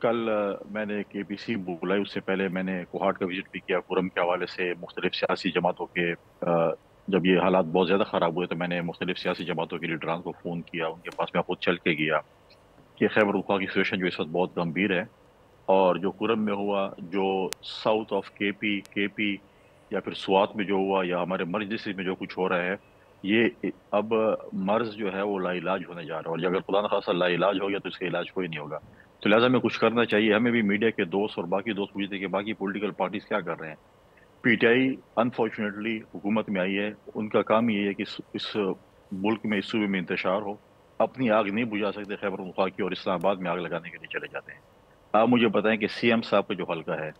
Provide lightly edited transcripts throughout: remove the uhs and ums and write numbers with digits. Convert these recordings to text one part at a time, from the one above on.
کل میں نے KPC بلائی، اس سے پہلے میں نے کوہاٹ کا وزٹ بھی کیا کرم کے حوالے سے مختلف سیاسی جماعتوں کے جب یہ حالات بہت زیادہ خراب ہوئے تو میں نے مختلف سیاسی جماعتوں کے لیڈران کو فون کیا، ان کے پاس میں خود چل کے گیا کہ خیبر پختونخوا کی سچویشن جو اس وقت بہت گمبھیر ہے، اور جو کرم میں ہوا، جو ساؤتھ آف کے پی یا پھر سوات میں جو ہوا، یا ہمارے مرج ڈسٹرکٹ میں جو کچھ ہو رہا ہے، یہ اب مرض جو ہے وہ لا علاج ہونے جا رہا ہے، اور اگر خدا نخواستہ لا علاج ہو گیا تو اس کا علاج کوئی نہیں ہوگا۔ تو لہٰذا ہمیں کچھ کرنا چاہیے۔ ہمیں بھی میڈیا کے دوست اور باقی دوست پوچھتے کہ باقی پولیٹیکل پارٹیز کیا کر رہے ہیں۔ PTI انفارچونیٹلی حکومت میں آئی ہے، ان کا کام یہ ہے کہ اس ملک میں، اس صوبے میں انتشار ہو۔ اپنی آگ نہیں بجھا سکتے خیبر پختونخوا کی، اور اسلام آباد میں آگ لگانے کے لیے چلے جاتے ہیں۔ آپ مجھے بتائیں کہ CM صاحب کا جو حلقہ ہے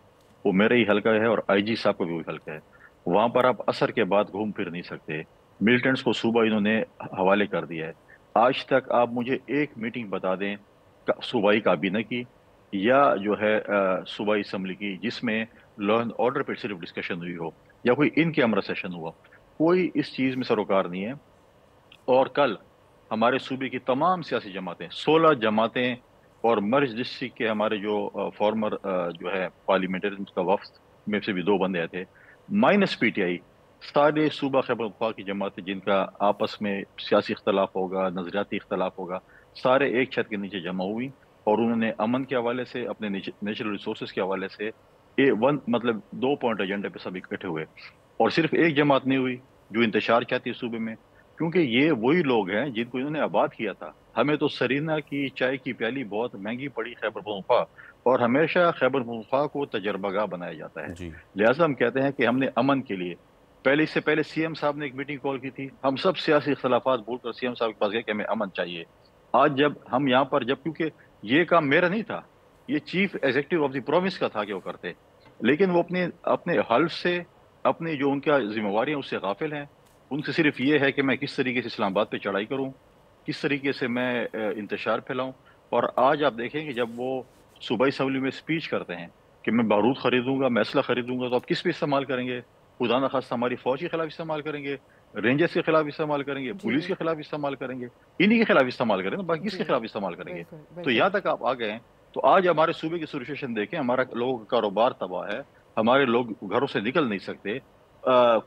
وہ میرا ہی حلقہ ہے، اور IG صاحب کا بھی وہی حلقہ ہے۔ وہاں پر آپ عصر کے بعد گھوم پھر نہیں سکتے۔ ملٹنٹس کو صوبہ انہوں نے حوالے کر دیا ہے۔ آج تک آپ مجھے ایک میٹنگ بتا دیں صوبائی کابینہ کی یا جو ہے صوبائی اسمبلی کی جس میں لا اینڈ آرڈر پہ صرف ڈسکشن ہوئی ہو یا کوئی ان کیمرہ سیشن ہوا۔ کوئی اس چیز میں سروکار نہیں ہے۔ اور کل ہمارے صوبے کی تمام سیاسی جماعتیں، 16 جماعتیں اور مرج ڈسٹرکٹ کے ہمارے جو فارمر جو ہے پارلیمنٹرینز کا وفد میں سے بھی 2 بندے آئے تھے، مائنس PTI، سارے صوبہ خیبر پختونخوا کی جماعتیں جن کا آپس میں سیاسی اختلاف ہوگا، نظریاتی اختلاف ہوگا، سارے ایک چھت کے نیچے جمع ہوئی، اور انہوں نے امن کے حوالے سے، اپنے نیچرل ریسورسز کے حوالے سے مطلب 2 پوائنٹ ایجنڈے پہ سب اکٹھے ہوئے۔ اور صرف ایک جماعت نہیں ہوئی جو انتشار چاہتی ہے صوبے میں، کیونکہ یہ وہی لوگ ہیں جن کو انہوں نے آباد کیا تھا۔ ہمیں تو سرینا کی چائے کی پیالی بہت مہنگی پڑی خیبر پختونخوا، اور ہمیشہ خیبر پختونخوا کو تجربہ گاہ بنایا جاتا ہے۔ جی لہٰذا ہم کہتے ہیں کہ ہم نے امن کے لیے اس سے پہلے CM صاحب نے ایک میٹنگ کال کی تھی، ہم سب سیاسی اختلافات بھول کر CM صاحب کے پاس گئے کہ ہمیں امن چاہیے۔ آج جب ہم یہاں پر، جب کیونکہ یہ کام میرا نہیں تھا، یہ chief executive of the province کا تھا کہ وہ کرتے، لیکن وہ اپنے حلف سے، اپنی جو ان کا ذمہ داری ہے اس سے غافل ہیں۔ ان سے صرف یہ ہے کہ میں کس طریقے سے اسلام آباد پہ چڑھائی کروں، کس طریقے سے میں انتشار پھیلاؤں۔ اور آج آپ دیکھیں کہ جب وہ صوبائی اسمبلی میں اسپیچ کرتے ہیں کہ میں بارود خریدوں گا، میں اسلحہ خریدوں گا، تو آپ کس پہ استعمال کریں گے؟ خدا نخواستہ ہماری فوج کے خلاف استعمال کریں گے، رینجرز کے خلاف استعمال کریں گے، جی پولیس کے خلاف استعمال کریں گے، انہی کے خلاف استعمال کریں گے، باقی کس جی کے خلاف استعمال کریں گے؟ بالکل تو بالکل یہاں تک آپ آ گئے ہیں۔ تو آج ہمارے صوبے کی سچویشن دیکھیں، ہمارا لوگوں کا کاروبار تباہ ہے، ہمارے لوگ گھروں سے نکل نہیں سکتے۔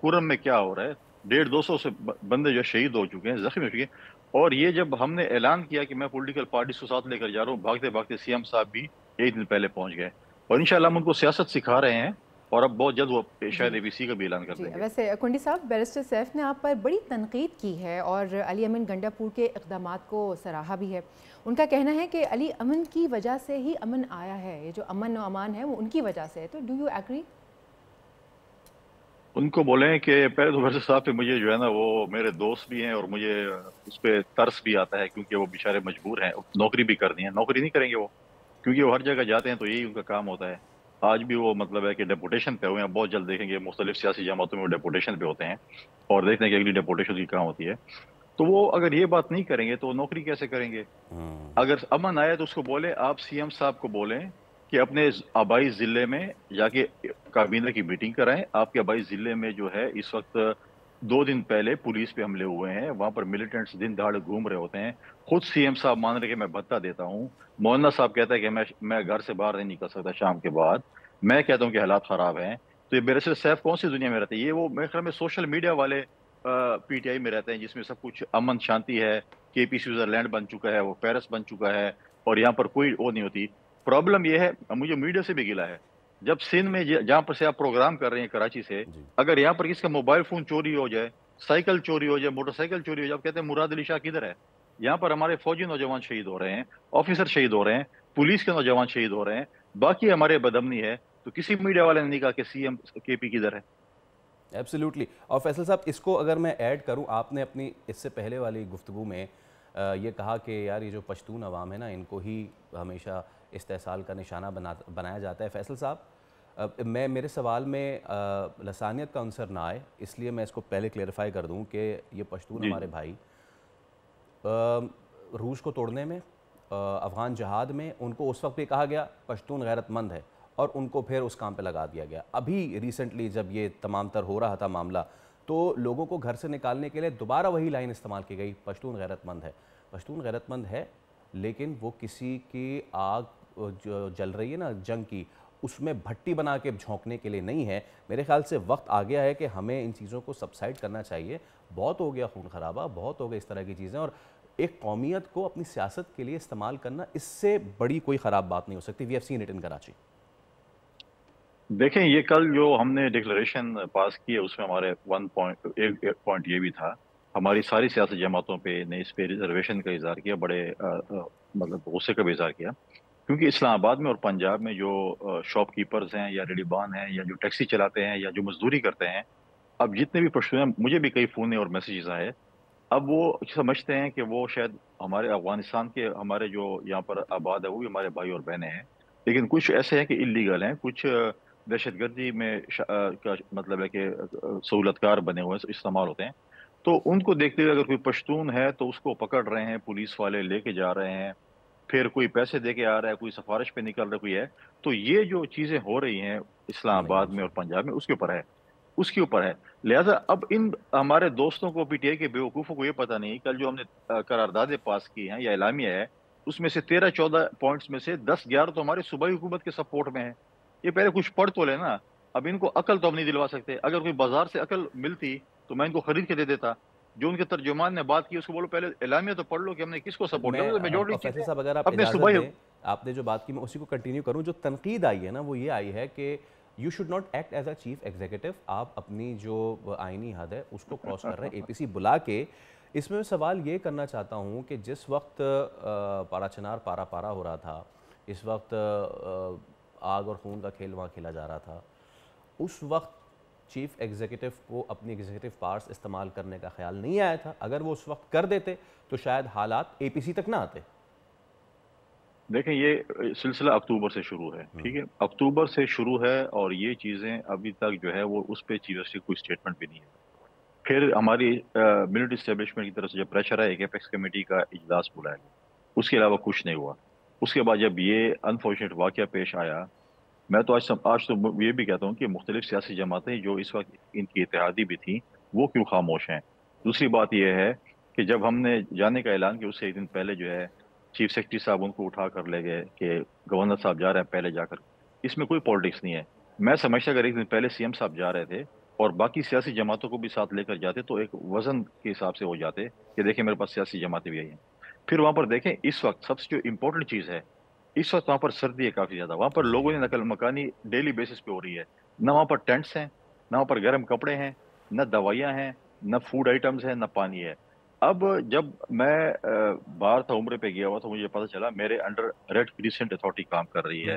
کورم میں کیا ہو رہا ہے، 150-200 سے بندے جو شہید ہو چکے ہیں، زخمی ہو چکے ہیں۔ اور یہ جب ہم نے اعلان کیا کہ میں پولیٹیکل پارٹیز کو ساتھ لے کر جا رہا ہوں، بھاگتے بھاگتے CM صاحب بھی ایک دن پہلے پہنچ گئے، اور انشاءاللہ ہم ان کو سیاست سکھا رہے ہیں، اور اب بہت جلد وہ شاید ABC کا بھی اعلان کر دیں گے۔ ویسے کنڈی صاحب، بیرسٹر سیف نے آپ پر بڑی تنقید کی ہے اور علی امن گنڈا پور کے اقدامات کو سراہا بھی ہے۔ ان کا کہنا ہے کہ علی امن کی وجہ سے ہی امن آیا ہے، یہ جو امن و امان ہے وہ ان کی وجہ سے ہے، تو ڈو یو ایگری؟ ان کو بولیں کہ پہلے تو بیرسٹر صاحب پہ مجھے جو ہے نا وہ میرے دوست بھی ہیں، اور مجھے اس پہ ترس بھی آتا ہے، کیونکہ وہ بیچارے مجبور ہیں، نوکری بھی کرنی ہے، نوکری نہیں کریں گے وہ، کیونکہ وہ ہر جگہ جاتے ہیں تو یہی ان کا کام ہوتا ہے۔ آج بھی وہ مطلب ہے کہ ڈیپوٹیشن پہ ہوئے ہیں، بہت جلد دیکھیں گے مختلف سیاسی جماعتوں میں وہ ڈیپوٹیشن پہ ہوتے ہیں، اور دیکھتے ہیں کہ اگلی ڈیپوٹیشن کی کہاں ہوتی ہے۔ تو وہ اگر یہ بات نہیں کریں گے تو نوکری کیسے کریں گے؟ اگر امن آیا تو اس کو بولیں، آپ CM صاحب کو بولیں کہ اپنے آبائی ضلع میں جا کے کابینہ کی میٹنگ کرائیں۔ آپ کے آبائی ضلع میں جو ہے اس وقت 2 دن پہلے پولیس پہ حملے ہوئے ہیں، وہاں پر ملیٹنٹس دن دہاڑے گھوم رہے ہوتے ہیں۔ خود CM صاحب مان رہے کہ میں بھتہ دیتا ہوں، مولانا صاحب کہتا ہے کہ میں گھر سے باہر نہیں نکل سکتا شام کے بعد، میں کہتا ہوں کہ حالات خراب ہیں۔ تو یہ بیرسٹر سیف کون سی دنیا میں رہتے ہیں؟ یہ وہ میرے خیال میں سوشل میڈیا والے PTI میں رہتے ہیں، جس میں سب کچھ امن شانتی ہے، KP سوئٹزرلینڈ بن چکا ہے، وہ پیرس بن چکا ہے، اور یہاں پر کوئی وہ نہیں ہوتی۔ پرابلم یہ ہے، مجھے میڈیا سے بھی گلا ہے، جب سندھ میں جہاں پر سے آپ پروگرام کر رہے ہیں کراچی سے، اگر یہاں پر کسی کا موبائل فون چوری ہو جائے، سائیکل چوری ہو جائے، موٹر سائیکل چوری ہو جائے، آپ کہتے ہیں مراد علی شاہ کدھر ہے؟ یہاں پر ہمارے فوجی نوجوان شہید ہو رہے ہیں، آفیسر شہید ہو رہے ہیں، پولیس کے نوجوان شہید ہو رہے ہیں، باقی ہمارے بدامنی ہے، تو کسی میڈیا والے نے نہیں کہا کہ CM KP کدھر ہے۔ ایبسلیوٹلی۔ اور فیصل صاحب، اس کو اگر میں ایڈ کروں، آپ نے اپنی اس سے پہلے والی گفتگو میں یہ کہا کہ یار یہ جو پشتون عوام ہے نا، ان کو ہی ہمیشہ استحصال کا نشانہ بنایا جاتا ہے۔ فیصل صاحب، میرے سوال میں لسانیت کا عنصر نہ آئے، اس لیے میں اس کو پہلے کلیئرفائی کر دوں کہ یہ پشتون ہمارے بھائی روس کو توڑنے میں، افغان جہاد میں، ان کو اس وقت بھی کہا گیا پشتون غیرت مند ہے، اور ان کو پھر اس کام پہ لگا دیا گیا۔ ابھی ریسنٹلی جب یہ تمام تر ہو رہا تھا معاملہ، تو لوگوں کو گھر سے نکالنے کے لیے دوبارہ وہی لائن استعمال کی گئی، پشتون غیرت مند ہے۔ پشتون غیرت مند ہے، لیکن وہ کسی کی آگ جو جل رہی ہے نا جنگ کی، اس میں بھٹی بنا کے جھونکنے کے لیے نہیں ہے. میرے خیال سے وقت آ گیا ہے کہ ہمیں ان چیزوں کو سبسائڈ کرنا چاہیے. بہت ہو گیا خون خرابہ، بہت ہو گیا اس طرح کی چیزیں، اور ایک قومیت کو اپنی سیاست کے لیے استعمال کرنا اس سے بڑی کوئی خراب بات نہیں ہو سکتی. We have seen it in Karachi. دیکھیں یہ کل جو ہم نے ڈکلریشن پاس کی ہے اس میں ہمارے ایک پوائنٹ یہ بھی تھا، ہماری ساری سیاسی جماعتوں پہ نے اس پہ ریزرویشن کا اظہار کیا، بڑے مطلب غصے کا بھی اظہار کیا، کیونکہ اسلام آباد میں اور پنجاب میں جو شاپ کیپرز ہیں یا ریڈی بان ہیں یا جو ٹیکسی چلاتے ہیں یا جو مزدوری کرتے ہیں، اب جتنے بھی پشتون ہیں، مجھے بھی کئی فون اور میسیجز آئے، اب وہ سمجھتے ہیں کہ وہ شاید ہمارے افغانستان کے ہمارے جو یہاں پر آباد ہے وہ بھی ہمارے بھائی اور بہنیں ہیں، لیکن کچھ ایسے ہیں کہ اللیگل ہیں، کچھ دہشت گردی میں کا مطلب ہے کہ سہولت کار بنے ہوئے استعمال ہوتے ہیں. تو ان کو دیکھتے ہوئے اگر کوئی پشتون ہے تو اس کو پکڑ رہے ہیں، پولیس والے لے کے جا رہے ہیں، پھر کوئی پیسے دے کے آ رہا ہے، کوئی سفارش پہ نکل رہا کوئی ہے. تو یہ جو چیزیں ہو رہی ہیں اسلام آباد میں اور پنجاب میں اس کے اوپر ہے. لہٰذا اب ان ہمارے دوستوں کو، پی ٹی آئی کے بیوقوفوں کو یہ پتہ نہیں، کل جو ہم نے قراردادیں پاس کی ہیں یا اعلامیہ ہے، اس میں سے 13-14 پوائنٹس میں سے 10-11 تو ہمارے صوبائی حکومت کے سپورٹ میں ہیں. یہ پہلے کچھ پڑھ تو لے نا. اب ان کو عقل تو ہم نہیں دلوا سکتے. اگر کوئی بازار سے عقل ملتی تو میں ان کو خرید کے دے دیتا. جو ان کے ترجمان نے بات کی اس کو بولو پہلے اعلامیہ تو پڑھ لو کہ ہم نے کس کو سپورٹ کیا. میجورٹی فیصل صاحب اگر آپ اجازت دیں، آپ نے جو بات کی میں اسی کو کنٹینیو کروں. جو تنقید آئی ہے نا وہ یہ آئی ہے کہ you should not act as a chief executive. آپ اپنی جو آئینی حد ہے اس کو کراس کر رہے ہیں. اے پی سی بلا کے اس میں سوال یہ کرنا چاہتا ہوں کہ جس وقت پارا چنار پارا پارا ہو رہا تھا، اس وقت آگ اور خون کا کھیل وہاں کھیلا جا رہا تھا، اس وقت چیف ایگزیکٹو کو اپنی ایگزیکٹو پاورز استعمال کرنے کا خیال نہیں آیا تھا. اگر وہ اس وقت کر دیتے تو شاید حالات اے پی سی تک نہ آتے. دیکھیں یہ سلسلہ اکتوبر سے شروع ہے، ٹھیک ہے، اکتوبر سے شروع ہے اور یہ چیزیں ابھی تک جو ہے وہ اس پہ چیف جسٹس کوئی اسٹیٹمنٹ بھی نہیں ہے. پھر ہماری ملٹری اسٹیبلشمنٹ کی طرف سے جب پریشر ہے، ایک ایپیکس کمیٹی کا اجلاس بلایا گیا، اس کے علاوہ کچھ نہیں ہوا. اس کے بعد جب یہ انفارچونیٹ واقعہ پیش آیا، میں تو آج تو یہ بھی کہتا ہوں کہ مختلف سیاسی جماعتیں جو اس وقت ان کی اتحادی بھی تھیں وہ کیوں خاموش ہیں. دوسری بات یہ ہے کہ جب ہم نے جانے کا اعلان کیا اس سے ایک دن پہلے جو ہے چیف سیکرٹری صاحب ان کو اٹھا کر لے گئے کہ گورنر صاحب جا رہے ہیں پہلے جا کر. اس میں کوئی پالیٹکس نہیں ہے. میں سمجھتا اگر ایک دن پہلے سی ایم صاحب جا رہے تھے اور باقی سیاسی جماعتوں کو بھی ساتھ لے کر جاتے تو ایک وزن کے حساب سے ہو جاتے کہ دیکھیں میرے پاس سیاسی جماعتیں بھی آئی ہیں. پھر وہاں پر دیکھیں اس وقت سب سے جو امپورٹنٹ چیز ہے، اس وقت وہاں پر سردی ہے کافی زیادہ. وہاں پر لوگوں نے نقل مکانی ڈیلی بیسس پہ ہو رہی ہے. نہ وہاں پر ٹینٹس ہیں، نہ وہاں پر گرم کپڑے ہیں، نہ دوائیاں ہیں، نہ فوڈ آئٹمز ہیں، نہ پانی ہے. اب جب میں باہر تھا عمرے پہ گیا ہوا تو مجھے پتا چلا میرے انڈر ریڈ کریسنٹ اتھارٹی کام کر رہی ہے،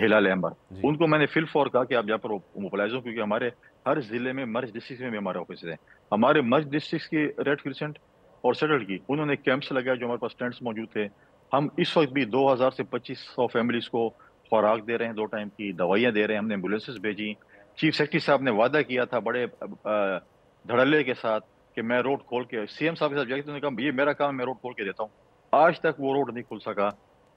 ہلال احمر. ان کو میں نے فل فور کہا کہ آپ جہاں پر موبلائز ہوں، کیونکہ ہمارے ہر ضلع میں مرج ڈسٹرکٹ میں بھی ہمارے آفیسز ہیں. ہمارے مرج ڈسٹرکٹ کی ریڈ کریسنٹ اور سیٹل کی انہوں نے کیمپس لگائے جو ہمارے پاس ٹینٹس موجود تھے. ہم اس وقت بھی 2000 سے 2500 فیملیز کو خوراک دے رہے ہیں، 2 ٹائم کی دوائیاں دے رہے ہیں. ہم نے ایمبولینسز بھیجی. چیف سیکرٹری صاحب نے وعدہ کیا تھا بڑے دھڑلے کے ساتھ کہ میں روڈ کھول کے، سی ایم صاحب کے ساتھ جا کے انہوں نے کہا یہ میرا کام ہے، میں روڈ کھول کے دیتا ہوں. آج تک وہ روڈ نہیں کھل سکا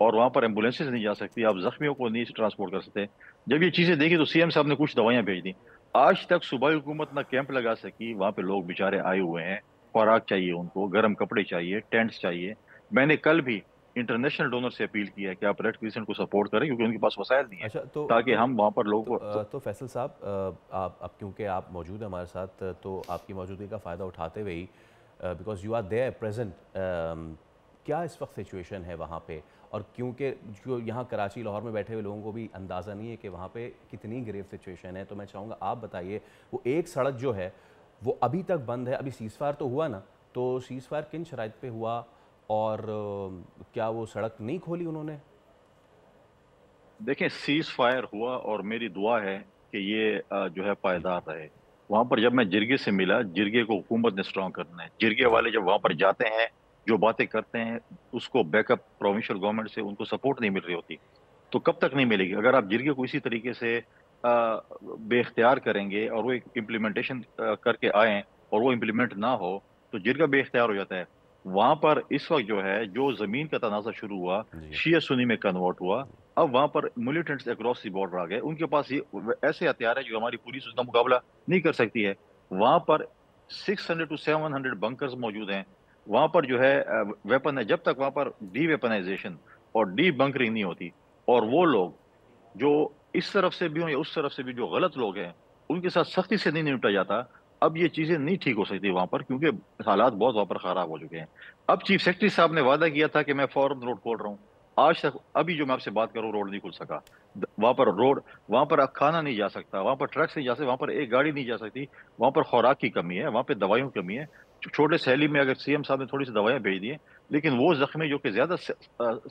اور وہاں پر ایمبولینسز نہیں جا سکتی، آپ زخمیوں کو نہیں ٹرانسپورٹ کر سکتے. جب یہ چیزیں دیکھی تو سی ایم صاحب نے کچھ دوائیاں بھیج دیں. آج تک صوبائی حکومت نہ کیمپ لگا سکی. وہاں پہ لوگ بیچارے آئے ہوئے ہیں، خوراک چاہیے ان کو، گرم کپڑے چاہیے، ٹینٹس چاہیے. میں نے کل بھی انٹرنیشنل ڈونر سے اپیل کیا ہے کہ آپ ریڈ کریسنٹ کو سپورٹ کریں کیونکہ ان کے پاس وسائل نہیں ہے تاکہ ہم وہاں پر لوگوں کو. تو فیصل صاحب اب کیونکہ آپ موجود ہیں ہمارے ساتھ تو آپ کی موجودگی کا فائدہ اٹھاتے ہوئے ہی، because you are there present, کیا اس وقت سچویشن ہے وہاں پہ؟ اور کیونکہ جو یہاں کراچی لاہور میں بیٹھے ہوئے لوگوں کو بھی اندازہ نہیں ہے کہ وہاں پہ کتنی گریو سچویشن ہے، تو میں چاہوں گا آپ بتائیے وہ ایک سڑک جو ہے وہ ابھی تک بند ہے. ابھی سیز فائر تو ہوا نا، تو سیز فائر کن شرائط پہ ہوا اور کیا وہ سڑک نہیں کھولی انہوں نے؟ دیکھیں سیز فائر ہوا اور میری دعا ہے کہ یہ جو ہے پائیدار رہے. وہاں پر جب میں جرگے سے ملا، جرگے کو حکومت نے اسٹرانگ کرنا ہے. جرگے والے جب وہاں پر جاتے ہیں جو باتیں کرتے ہیں اس کو بیک اپ پروونشل گورنمنٹ سے ان کو سپورٹ نہیں مل رہی ہوتی تو کب تک نہیں ملے گی. اگر آپ جرگے کو اسی طریقے سے بے اختیار کریں گے اور وہ ایک امپلیمنٹیشن کر کے آئیں اور وہ امپلیمنٹ نہ ہو تو جرگہ بے اختیار ہو جاتا ہے. وہاں پر اس وقت جو ہے جو زمین کا تنازع شروع ہوا شیعہ سنی میں کنورٹ ہوا. اب وہاں پر ملیٹنٹس اکراس دی بارڈر آ گئے. ان کے پاس یہ ایسے ہتھیار ہے جو ہماری پولیس اس کا مقابلہ نہیں کر سکتی ہے. وہاں پر 600 to 700 بنکرز موجود ہیں. وہاں پر جو ہے ویپن ہے. جب تک وہاں پر ڈی ویپنائزیشن اور ڈی بنکرنگ نہیں ہوتی اور وہ لوگ جو اس طرف سے بھی ہوں یا اس طرف سے بھی جو غلط لوگ ہیں ان کے ساتھ سختی سے نہیں نمٹا جاتا، اب یہ چیزیں نہیں ٹھیک ہو سکتی وہاں پر، کیونکہ حالات بہت وہاں پر خراب ہو چکے ہیں۔ اب چیف سیکرٹری صاحب نے وعدہ کیا تھا کہ میں فوراً روڈ کھول رہا ہوں، آج تک ابھی جو میں آپ سے بات کروں روڈ نہیں کھل سکا۔ وہاں پر کھانا نہیں جا سکتا، وہاں پر ٹرکس نہیں جا سکتے، وہاں پر ایک گاڑی نہیں جا سکتی، وہاں پر خوراک کی کمی ہے، وہاں پہ دوائیوں کی کمی ہے۔ چھوٹے سہیلی میں اگر سی ایم صاحب نے تھوڑی سی دوائیاں بھیج دی ہیں، لیکن وہ زخمی جو کہ زیادہ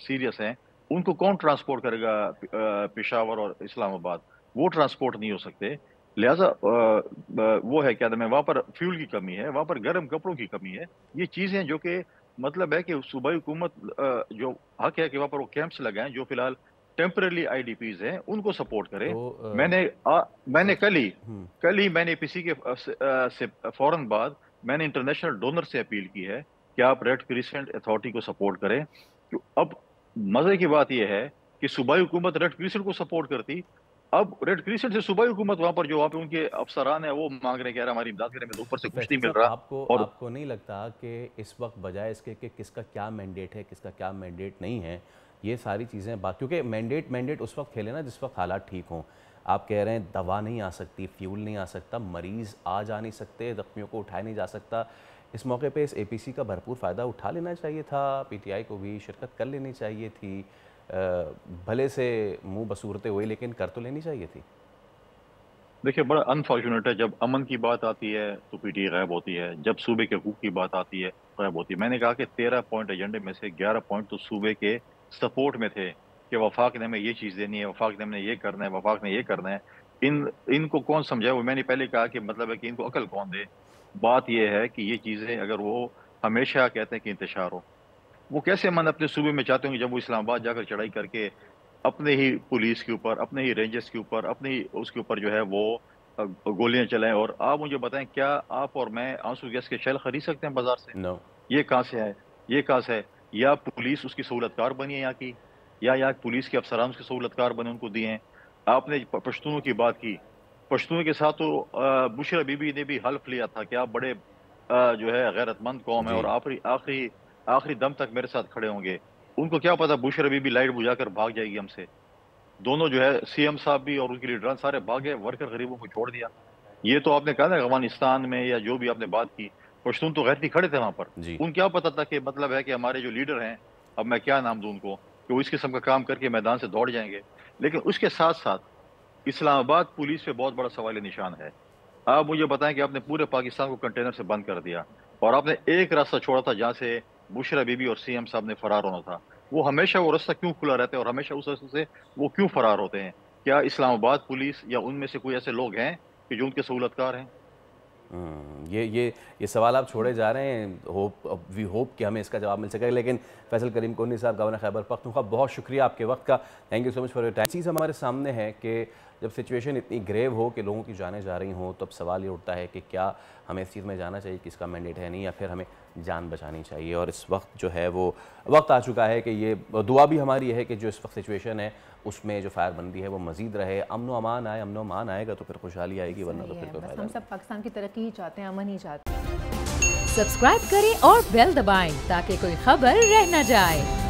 سیریس ہیں ان کو کون ٹرانسپورٹ کرے گا؟ پشاور اور اسلام آباد وہ ٹرانسپورٹ نہیں ہو سکتے، لہٰذا وہ ہے کیا نام ہے، وہاں پر فیول کی کمی ہے، وہاں پر گرم کپڑوں کی کمی ہے۔ یہ چیزیں جو کہ مطلب ہے کہ صوبائی حکومت جو حق ہے کہ وہاں پر وہ کیمپس لگائیں، جو فی الحال ٹیمپرری آئی ڈی پیز ہیں ان کو سپورٹ کریں۔ میں نے کل ہی میں نے پی سی کے سے فوراً بعد میں نے انٹرنیشنل ڈونر سے اپیل کی ہے کہ آپ ریڈ کریسنٹ اتھارٹی کو سپورٹ کریں۔ اب مزے کی بات یہ ہے کہ صوبائی حکومت ریڈ کریسنٹ کو سپورٹ کرتی، اب ریڈ کریسنٹ سے صوبائی حکومت وہاں پہ ان کے افسران ہیں وہ مانگ رہے ہیں کہ یار ہماری امداد کریں، میں اوپر سے کچھ نہیں مل رہا۔ آپ کو نہیں لگتا کہ اس وقت بجائے اس کے کہ کس کا کیا مینڈیٹ ہے، کس کا کیا مینڈیٹ نہیں ہے، یہ ساری چیزیں کیونکہ مینڈیٹ اس وقت کھیلے نا جس وقت حالات ٹھیک ہوں۔ آپ کہہ رہے ہیں دوا نہیں آ سکتی، فیول نہیں آ سکتا، مریض جا نہیں سکتے، زخمیوں کو اٹھایا نہیں جا سکتا۔ اس موقع پہ اس اے پی سی کا بھرپور فائدہ اٹھا لینا چاہیے تھا، پی ٹی آئی کو بھی شرکت کر لینی چاہیے تھی، بھلے سے منہ بصورتیں ہوئی لیکن کر تو لینی چاہیے تھی۔ دیکھیں بڑا انفارچونیٹ ہے، جب امن کی بات آتی ہے تو پی ٹی آئی غائب ہوتی ہے، جب صوبے کے حقوق کی بات آتی ہے غائب ہوتی ہے۔ میں نے کہا کہ 13 پوائنٹ ایجنڈے میں سے 11 پوائنٹ تو صوبے کے سپورٹ میں تھے کہ وفاق نے ہمیں یہ چیز دینی ہے، وفاق نے ہمیں یہ کرنا ہے، وفاق نے یہ کرنا ہے۔ ان کو کون سمجھائے؟ وہ میں نے پہلے کہا کہ مطلب ہے کہ ان کو عقل کون دے۔ بات یہ ہے کہ یہ چیزیں اگر وہ ہمیشہ کہتے ہیں کہ انتشار ہو، وہ کیسے من اپنے صوبے میں چاہتے ہوں گے جب وہ اسلام آباد جا کر چڑھائی کر کے اپنے ہی پولیس کے اوپر، اپنے ہی رینجرز کے اوپر، اپنے ہی اس کے اوپر جو ہے وہ گولیاں چلائیں۔ اور آپ مجھے بتائیں کیا آپ اور میں آنسو گیس کے شیل خرید سکتے ہیں بازار سے؟ یہ کہاں سے ہے؟ یہ کہاں سے ہے؟ یا پولیس اس کی سہولت کار بنی ہے یہاں کی، یا پولیس کے افسران اس کی سہولت کار بنے ان کو دیے ہیں؟ آپ نے پشتونوں کی بات کی، پشتونوں کے ساتھ تو بشرا بی بی نے بھی حلف لیا تھا کہ آپ بڑے جو ہے غیرت مند قوم ہے اور آخری دم تک میرے ساتھ کھڑے ہوں گے۔ ان کو کیا پتا بشرا بی بی لائٹ بجھا کر بھاگ جائے گی ہم سے۔ دونوں جو ہے سی ایم صاحب بھی اور ان کے لیڈران سارے بھاگے، ورکر غریبوں کو چھوڑ دیا۔ یہ تو آپ نے کہا نا افغانستان میں یا جو بھی آپ نے بات کی، پشتون تو غیرتی کھڑے تھے وہاں پر۔ ان کیا پتا تھا کہ مطلب ہے کہ ہمارے جو لیڈر ہیں، اب میں کیا نام دوں ان کو، کہ وہ اس قسم کا کام کر کے میدان سے دوڑ جائیں گے۔ لیکن اس کے ساتھ ساتھ اسلام آباد پولیس پہ بہت بڑا سوال نشان ہے۔ آپ مجھے بتائیں کہ آپ نے پورے پاکستان کو کنٹینر سے بند کر دیا اور آپ نے ایک راستہ چھوڑا تھا جہاں سے بشرا بی بی اور سی ایم صاحب نے فرار ہونا تھا۔ وہ ہمیشہ وہ راستہ کیوں کھلا رہتا ہے اور ہمیشہ اس راستے سے وہ کیوں فرار ہوتے ہیں؟ کیا اسلام آباد پولیس یا ان میں سے کوئی ایسے لوگ ہیں کہ جو ان کے سہولت کار ہیں؟ یہ سوال آپ چھوڑے جا رہے ہیں، وی ہوپ کہ ہمیں اس کا جواب مل سکے۔ لیکن فیصل کریم کونی صاحب، گورنر خیبر پختونخوا، بہت شکریہ آپ کے وقت کا، thank you so much for your time. چیز ہمارے سامنے ہے کہ جب سچویشن اتنی گریو ہو کہ لوگوں کی جانیں جا رہی ہوں، تو اب سوال یہ اٹھتا ہے کہ کیا ہمیں اس چیز میں جانا چاہیے کہ اس کا مینڈیٹ ہے نہیں، یا پھر ہمیں جان بچانی چاہیے۔ اور اس وقت جو ہے وہ وقت آ چکا ہے کہ یہ دعا بھی ہماری ہے کہ جو اس وقت سچویشن ہے اس میں جو فائر بندی ہے وہ مزید رہے، امن و امان آئے۔ امن و امان آئے گا تو پھر خوشحالی آئے گی، ورنہ تو پھر کوئی فائدہ نہیں۔ ہم سب پاکستان کی ترقی ہی چاہتے ہیں، امن ہی چاہتے ہیں۔ سبسکرائب کریں اور بیل دبائیں تاکہ کوئی خبر رہ نہ جائے۔